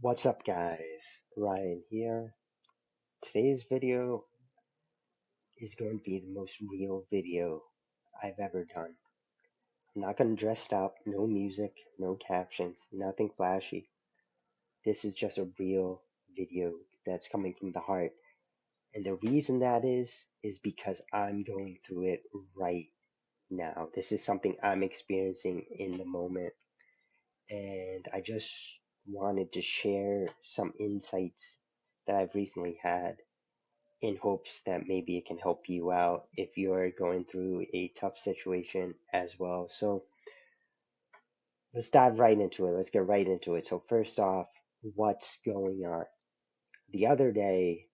What's up, guys? Ryan here. Today's video is going to be the most real video I've ever done. I'm not going to dress it up, no music, no captions, nothing flashy. This is just a real video that's coming from the heart. And the reason that is because I'm going through it right now. This is something I'm experiencing in the moment. And I just wanted to share some insights that I've recently had in hopes that maybe it can help you out if you're going through a tough situation as well. So let's dive right into it. Let's get right into it. So, first off, what's going on? The other day,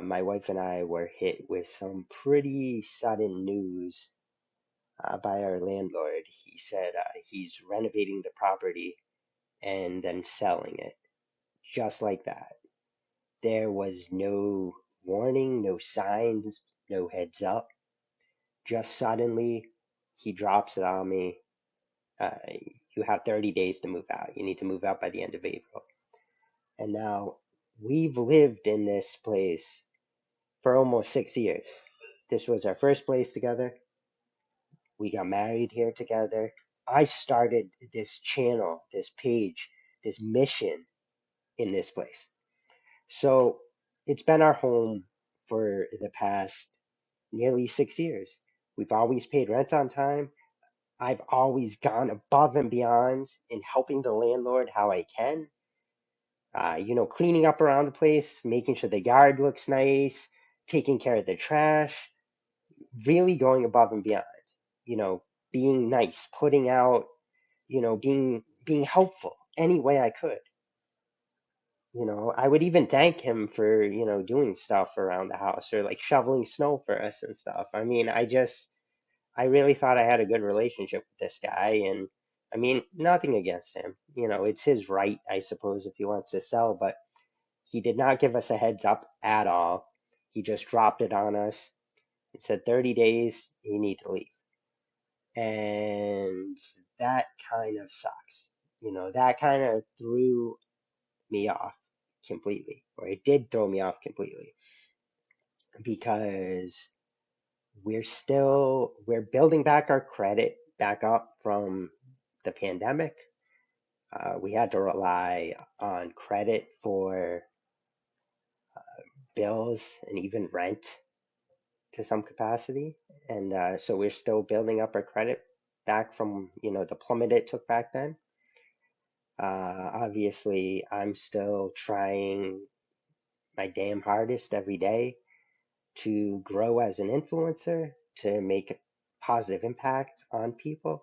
my wife and I were hit with some pretty sudden news by our landlord. He said he's renovating the property and then selling it just like that. There was no warning, no signs, no heads up. Just suddenly, he drops it on me. Uh, you have 30 days to move out. You need to move out by the end of April. And now we've lived in this place for almost 6 years. This was our first place together. We got married here together. I started this channel, this page, this mission in this place. So it's been our home for the past nearly 6 years. We've always paid rent on time. I've always gone above and beyond in helping the landlord how I can. Cleaning up around the place, making sure the yard looks nice, taking care of the trash, really going above and beyond. You know, being nice, putting out, being helpful any way I could. I would even thank him for, doing stuff around the house or like shoveling snow for us and stuff. I really thought I had a good relationship with this guy, and I mean, nothing against him. It's his right, I suppose, if he wants to sell, but he did not give us a heads up at all. He just dropped it on us and said 30 days, you need to leave. And that kind of sucks. That kind of threw me off completely, or it did throw me off completely because we're building back our credit back up from the pandemic. We had to rely on credit for bills and even rent to some capacity, and so we're still building up our credit back from the plummet it took back then. Obviously, I'm still trying my damn hardest every day to grow as an influencer, to make a positive impact on people,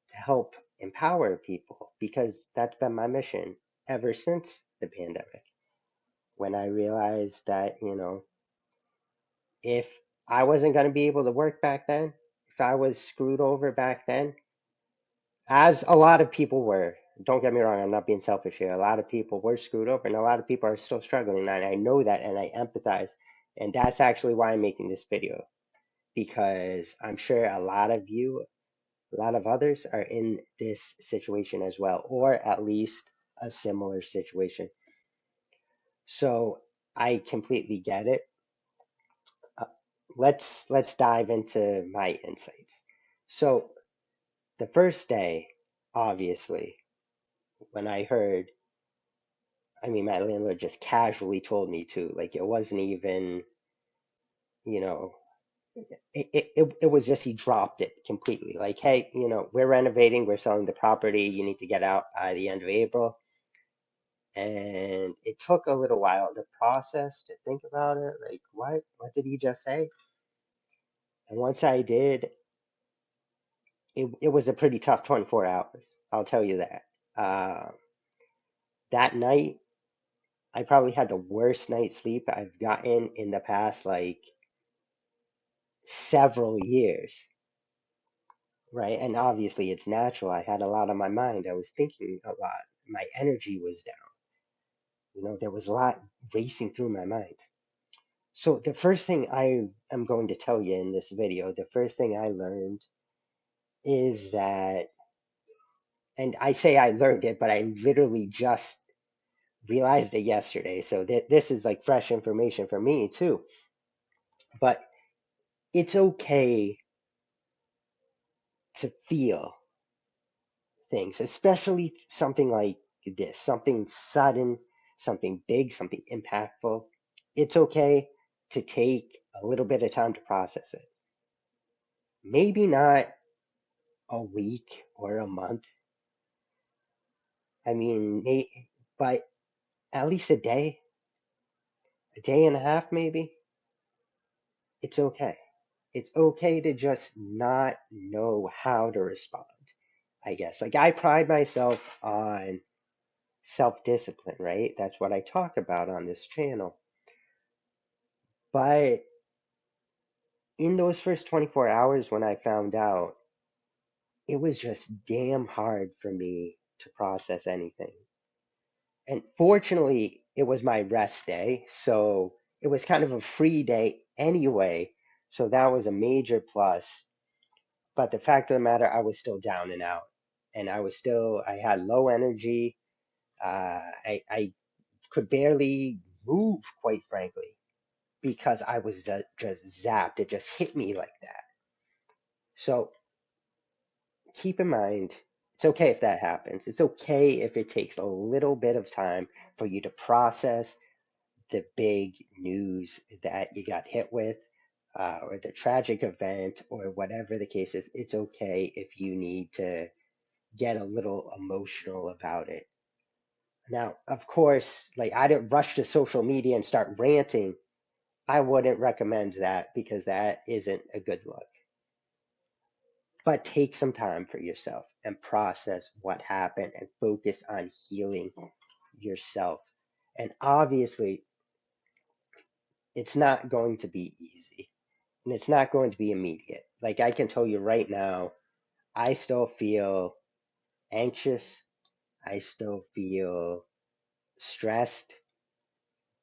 to help empower people, because that's been my mission ever since the pandemic. When I realized that, if I wasn't going to be able to work back then, if I was screwed over back then, as a lot of people were, don't get me wrong, I'm not being selfish here. A lot of people were screwed over, and a lot of people are still struggling. And I know that, and I empathize. And that's actually why I'm making this video, because I'm sure a lot of you, a lot of others are in this situation as well, or at least a similar situation. So I completely get it. Uh, let's dive into my insights. So the first day, obviously, when I heard, I mean, my landlord just casually told me to, like it wasn't even, you know, it was just he dropped it completely. Like, hey, we're renovating, we're selling the property, you need to get out by the end of April. And it took a little while to process, to think about it. Like, what did he just say? And once I did, it was a pretty tough 24 hours. I'll tell you that. That night, I probably had the worst night's sleep I've gotten in the past like several years, right? And obviously, it's natural. I had a lot on my mind. I was thinking a lot. My energy was down. There was a lot racing through my mind. So, the first thing I am going to tell you in this video, the first thing I learned is that, and I say I learned it, but I literally just realized it yesterday. So this is like fresh information for me too. But it's okay to feel things, especially something like this, something sudden, something big, something impactful. It's okay to take a little bit of time to process it. Maybe not a week or a month. I mean, but at least a day and a half, maybe. It's okay. It's okay to just not know how to respond, I guess. Like, I pride myself on self discipline, right? That's what I talk about on this channel. But in those first 24 hours when I found out, it was just damn hard for me to process anything. And fortunately, it was my rest day. So it was kind of a free day anyway. So that was a major plus. But the fact of the matter, I was still down and out. And I had low energy. I could barely move, quite frankly, because I was just zapped. It just hit me like that. So keep in mind, it's okay if that happens. It's okay if it takes a little bit of time for you to process the big news that you got hit with, or the tragic event, or whatever the case is. It's okay if you need to get a little emotional about it. Now, of course, like, I didn't rush to social media and start ranting. I wouldn't recommend that because that isn't a good look. But take some time for yourself and process what happened and focus on healing yourself. And obviously, it's not going to be easy and it's not going to be immediate. Like, I can tell you right now, I still feel anxious. I still feel stressed,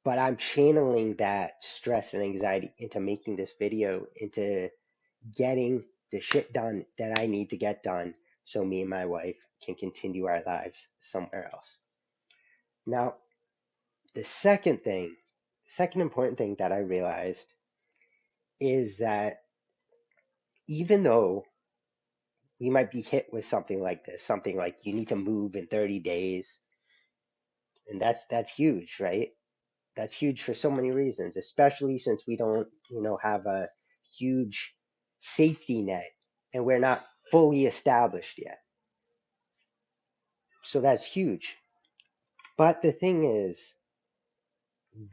but I'm channeling that stress and anxiety into making this video, into getting the shit done that I need to get done so me and my wife can continue our lives somewhere else. Now, the second important thing that I realized is that even though we might be hit with something like this, something like you need to move in 30 days, and that's huge, right? That's huge for so many reasons, especially since we don't, have a huge safety net and we're not fully established yet. So that's huge. But the thing is,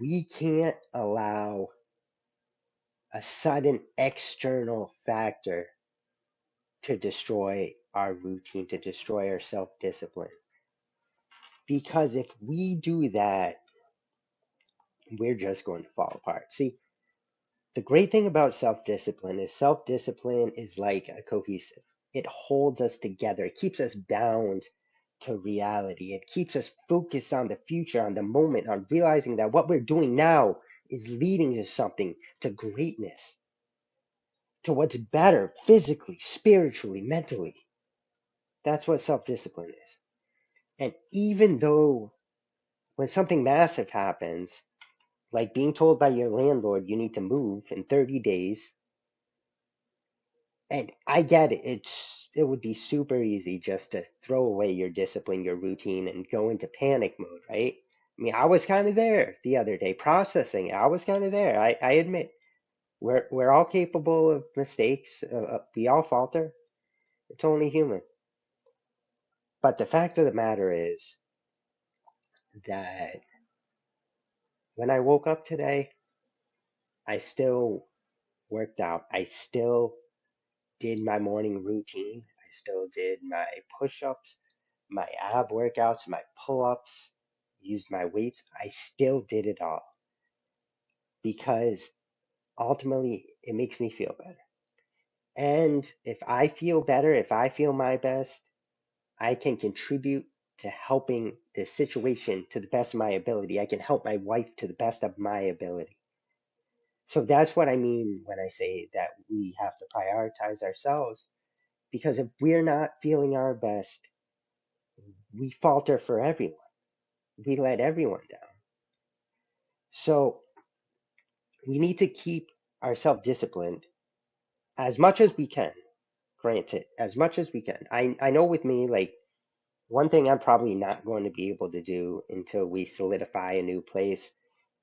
we can't allow a sudden external factor to destroy our routine, to destroy our self discipline. Because if we do that, we're just going to fall apart. See, the great thing about self discipline is like a cohesive. It holds us together. It keeps us bound to reality. It keeps us focused on the future, on the moment, on realizing that what we're doing now is leading to something, to greatness, to what's better physically, spiritually, mentally. That's what self discipline is. And even though when something massive happens, like being told by your landlord you need to move in 30 days, and I get it, it would be super easy just to throw away your discipline, your routine, and go into panic mode, right? I mean, I was kind of there the other day processing. I was kind of there. I admit we're all capable of mistakes. We all falter. It's only human. But the fact of the matter is that when I woke up today, I still worked out. I still did my morning routine. I still did my push ups, my ab workouts, my pull ups, used my weights. I still did it all because ultimately it makes me feel better. And if I feel better, if I feel my best, I can contribute to helping this situation to the best of my ability. I can help my wife to the best of my ability. So that's what I mean when I say that we have to prioritize ourselves, because if we're not feeling our best, we falter for everyone. we let everyone down. So we need to keep ourselves disciplined as much as we can. Granted, as much as we can. I know with me, like, one thing I'm probably not going to be able to do until we solidify a new place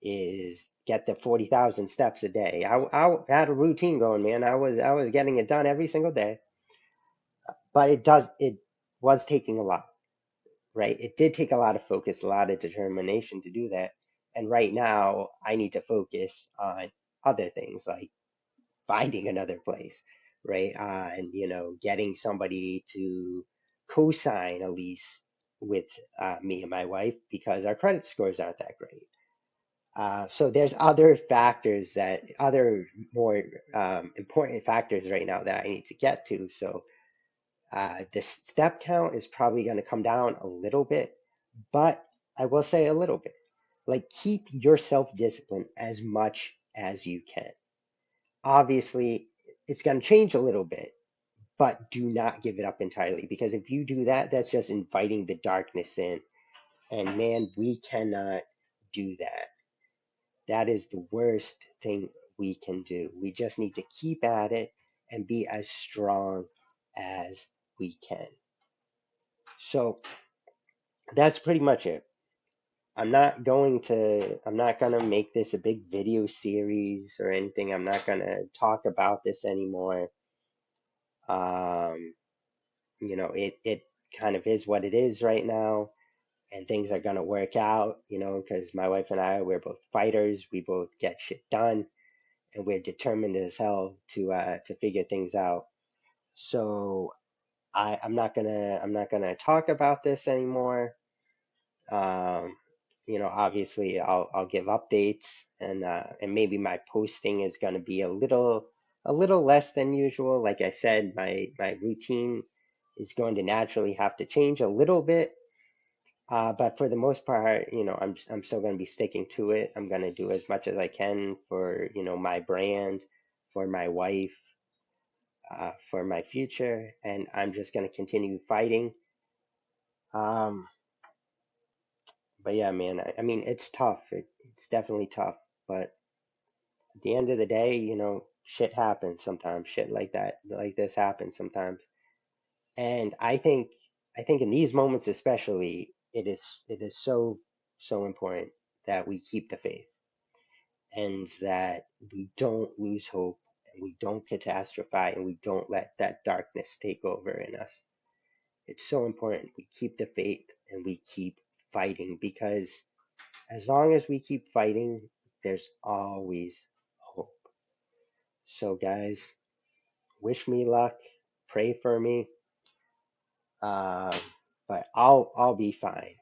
is get the 40,000 steps a day. I had a routine going, man. I was getting it done every single day, but it was taking a lot, right? It did take a lot of focus, a lot of determination to do that. And right now, I need to focus on other things like finding another place, right? And getting somebody to co-sign a lease with me and my wife because our credit scores aren't that great. So there's other more important factors right now that I need to get to. So the step count is probably going to come down a little bit, but I will say a little bit. Like, keep your self discipline as much as you can. Obviously, it's going to change a little bit, but do not give it up entirely because if you do that, that's just inviting the darkness in. And man, we cannot do that. That is the worst thing we can do. We just need to keep at it and be as strong as we can. So that's pretty much it. I'm not gonna make this a big video series or anything. I'm not gonna talk about this anymore. Um, it kind of is what it is right now, and things are gonna work out, because my wife and we're both fighters. We both get shit done, and we're determined as hell to figure things out. So I'm not gonna talk about this anymore. Um, obviously I'll give updates, and maybe my posting is gonna be a little less than usual. Like I said, my routine is going to naturally have to change a little bit. But for the most part, I'm still going to be sticking to it. I'm going to do as much as I can for, my brand, for my wife, for my future, and I'm just going to continue fighting. Um, but yeah, man, I mean, it's tough. It's definitely tough. But at the end of the day, shit happens sometimes. Shit like that, like this happens sometimes. And I think in these moments especially, it is so important that we keep the faith and that we don't lose hope and we don't catastrophize and we don't let that darkness take over in us. It's so important we keep the faith and we keep fighting because as long as we keep fighting, there's always hope. So guys, wish me luck, pray for me, um, but I'll be fine.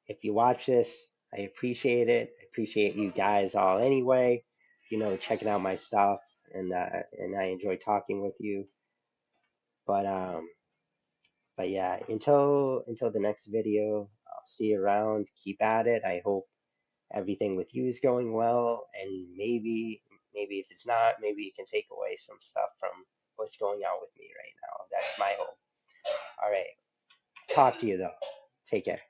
If you watch this, I appreciate it. I appreciate you guys all anyway. Checking out my stuff, and I enjoy talking with you. But yeah, until the next video, I'll see you around. Keep at it. I hope everything with you is going well, and maybe if it's not, maybe you can take away some stuff from what's going on with me right now. That's my hope. All right. Talk to you though. Take care.